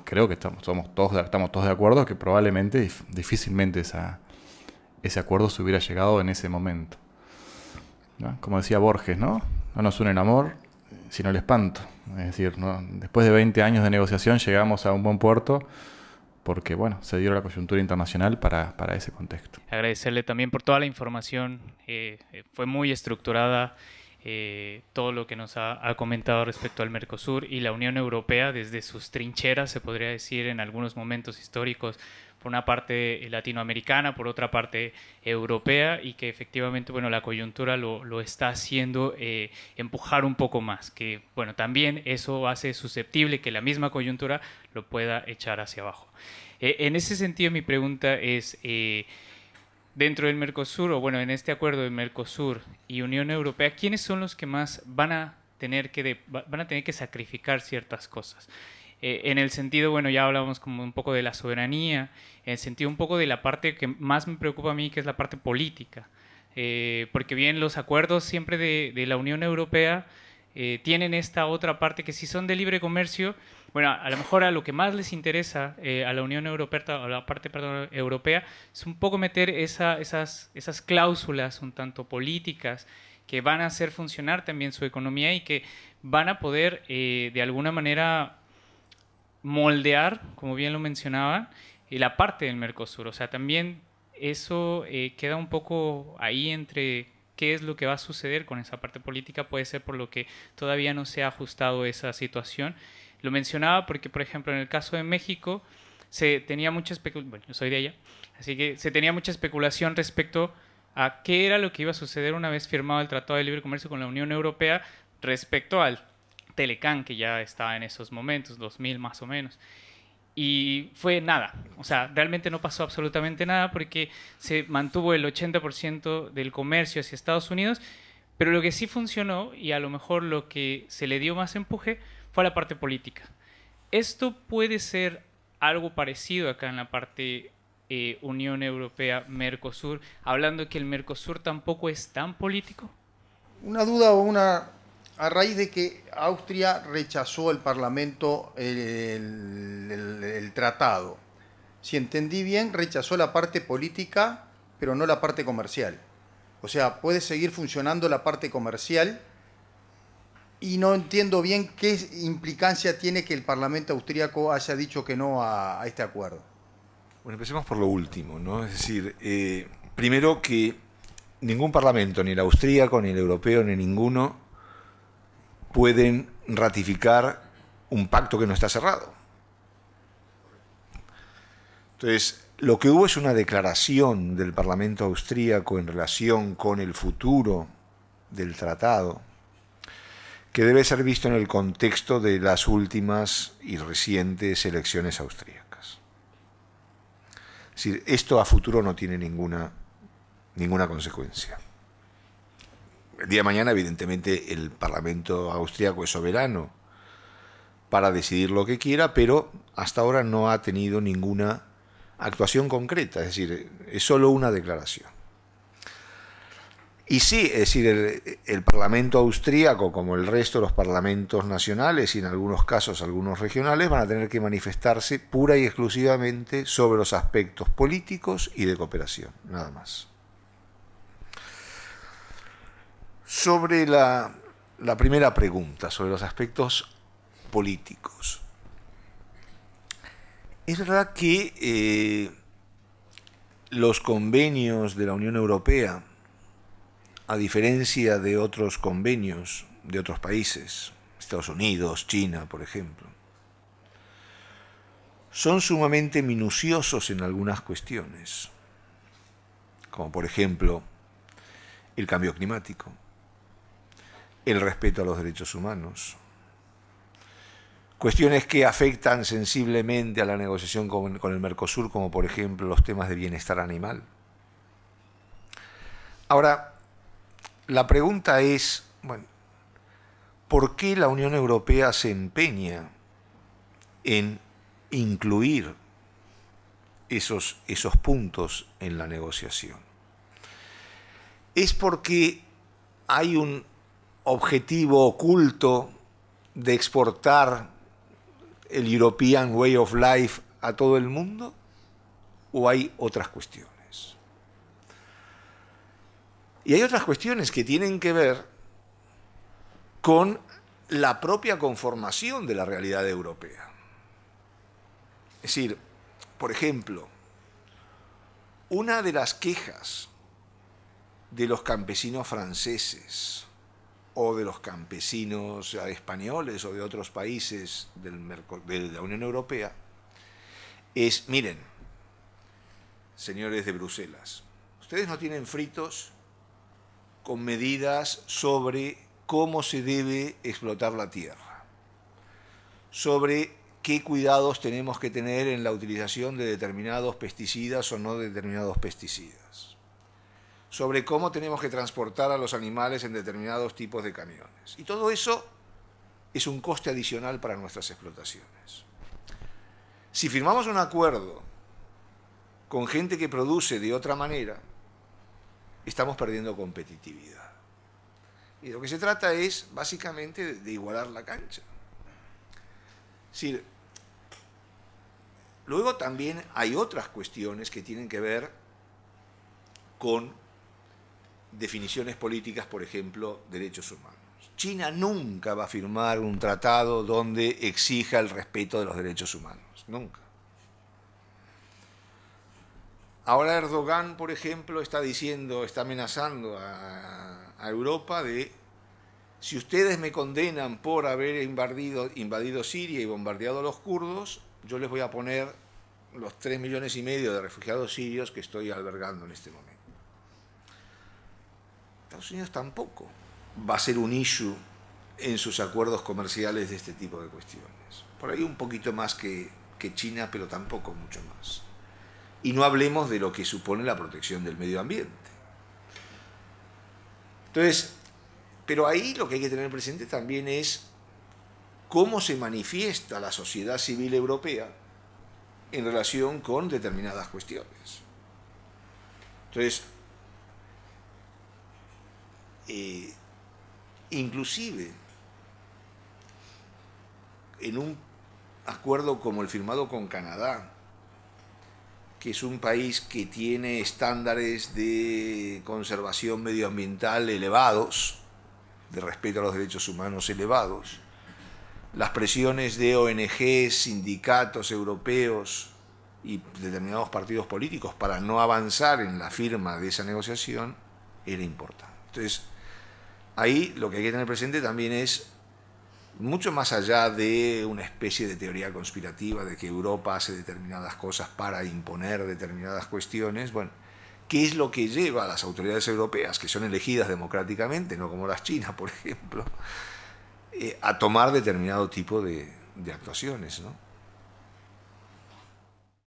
creo que estamos todos de acuerdo que probablemente, difícilmente ese acuerdo se hubiera llegado en ese momento, ¿no? Como decía Borges, ¿no? No nos une el amor, sino el espanto. Es decir, ¿no? Después de 20 años de negociación llegamos a un buen puerto porque, bueno, se dio la coyuntura internacional para ese contexto. Agradecerle también por toda la información. Fue muy estructurada todo lo que nos ha comentado respecto al Mercosur y la Unión Europea desde sus trincheras, se podría decir, en algunos momentos históricos, por una parte latinoamericana, por otra parte europea, y que efectivamente, bueno, la coyuntura lo está haciendo empujar un poco más, que, bueno, también eso hace susceptible que la misma coyuntura lo pueda echar hacia abajo. En ese sentido, mi pregunta es, dentro del Mercosur, o bueno, en este acuerdo de Mercosur y Unión Europea, ¿quiénes son los que más van a tener que sacrificar ciertas cosas? En el sentido, bueno, ya hablamos como un poco de la soberanía, en el sentido un poco de la parte que más me preocupa a mí, que es la parte política. Porque bien, los acuerdos siempre de la Unión Europea tienen esta otra parte que si son de libre comercio, bueno, a lo mejor a lo que más les interesa a la Unión Europea, a la parte, perdón, europea, es un poco meter esas cláusulas un tanto políticas que van a hacer funcionar también su economía y que van a poder de alguna manera moldear, como bien lo mencionaban, la parte del Mercosur. O sea, también eso queda un poco ahí entre qué es lo que va a suceder con esa parte política. Puede ser por lo que todavía no se ha ajustado esa situación. Lo mencionaba porque, por ejemplo, en el caso de México se tenía mucha especulación, bueno, yo soy de allá, así que se tenía mucha especulación respecto a qué era lo que iba a suceder una vez firmado el Tratado de Libre Comercio con la Unión Europea respecto al Telecán, que ya estaba en esos momentos, 2000 más o menos. Y fue nada, o sea, realmente no pasó absolutamente nada porque se mantuvo el 80% del comercio hacia Estados Unidos, pero lo que sí funcionó y a lo mejor lo que se le dio más empuje fue a la parte política. ¿Esto puede ser algo parecido acá en la parte Unión Europea-Mercosur, hablando que el Mercosur tampoco es tan político? Una duda o una A raíz de que Austria rechazó el Parlamento el tratado, si entendí bien, rechazó la parte política, pero no la parte comercial. O sea, puede seguir funcionando la parte comercial y no entiendo bien qué implicancia tiene que el Parlamento austríaco haya dicho que no a este acuerdo. Bueno, empecemos por lo último, ¿no? Es decir, primero que ningún parlamento, ni el austríaco, ni el europeo, ni ninguno, pueden ratificar un pacto que no está cerrado. Entonces, lo que hubo es una declaración del Parlamento austríaco en relación con el futuro del tratado, que debe ser visto en el contexto de las últimas y recientes elecciones austríacas. Es decir, esto a futuro no tiene ninguna consecuencia. El día de mañana, evidentemente, el Parlamento austríaco es soberano para decidir lo que quiera, pero hasta ahora no ha tenido ninguna actuación concreta, es decir, es solo una declaración. Y sí, es decir, el Parlamento austríaco, como el resto de los parlamentos nacionales y en algunos casos algunos regionales, van a tener que manifestarse pura y exclusivamente sobre los aspectos políticos y de cooperación, nada más. Sobre la primera pregunta, sobre los aspectos políticos. Es verdad que los convenios de la Unión Europea, a diferencia de otros convenios de otros países, Estados Unidos, China, por ejemplo, son sumamente minuciosos en algunas cuestiones, como por ejemplo el cambio climático, el respeto a los derechos humanos, cuestiones que afectan sensiblemente a la negociación con el Mercosur, como por ejemplo los temas de bienestar animal. Ahora, la pregunta es, bueno, ¿por qué la Unión Europea se empeña en incluir esos puntos en la negociación? ¿Es porque hay un objetivo oculto de exportar el European Way of Life a todo el mundo? ¿O hay otras cuestiones? Y hay otras cuestiones que tienen que ver con la propia conformación de la realidad europea. Es decir, por ejemplo, una de las quejas de los campesinos franceses o de los campesinos españoles o de otros países de la Unión Europea es, miren, señores de Bruselas, ustedes no tienen fritos con medidas sobre cómo se debe explotar la tierra, sobre qué cuidados tenemos que tener en la utilización de determinados pesticidas o no de determinados pesticidas, sobre cómo tenemos que transportar a los animales en determinados tipos de camiones. Y todo eso es un coste adicional para nuestras explotaciones. Si firmamos un acuerdo con gente que produce de otra manera, estamos perdiendo competitividad. Y lo que se trata es, básicamente, de igualar la cancha. Es decir, luego también hay otras cuestiones que tienen que ver con definiciones políticas, por ejemplo, derechos humanos. China nunca va a firmar un tratado donde exija el respeto de los derechos humanos, nunca. Ahora Erdogan, por ejemplo, está amenazando a Europa de, si ustedes me condenan por haber invadido Siria y bombardeado a los kurdos, yo les voy a poner los 3,5 millones de refugiados sirios que estoy albergando en este momento. Estados Unidos tampoco va a ser un issue en sus acuerdos comerciales de este tipo de cuestiones. Por ahí un poquito más que China, pero tampoco mucho más. Y no hablemos de lo que supone la protección del medio ambiente. Entonces, pero ahí lo que hay que tener presente también es cómo se manifiesta la sociedad civil europea en relación con determinadas cuestiones. Entonces, inclusive en un acuerdo como el firmado con Canadá, que es un país que tiene estándares de conservación medioambiental elevados, de respeto a los derechos humanos elevados, las presiones de ONGs, sindicatos europeos y determinados partidos políticos para no avanzar en la firma de esa negociación era importante. Entonces, ahí lo que hay que tener presente también es, mucho más allá de una especie de teoría conspirativa de que Europa hace determinadas cosas para imponer determinadas cuestiones, bueno, ¿qué es lo que lleva a las autoridades europeas, que son elegidas democráticamente, no como las chinas, por ejemplo, a tomar determinado tipo de actuaciones, ¿no?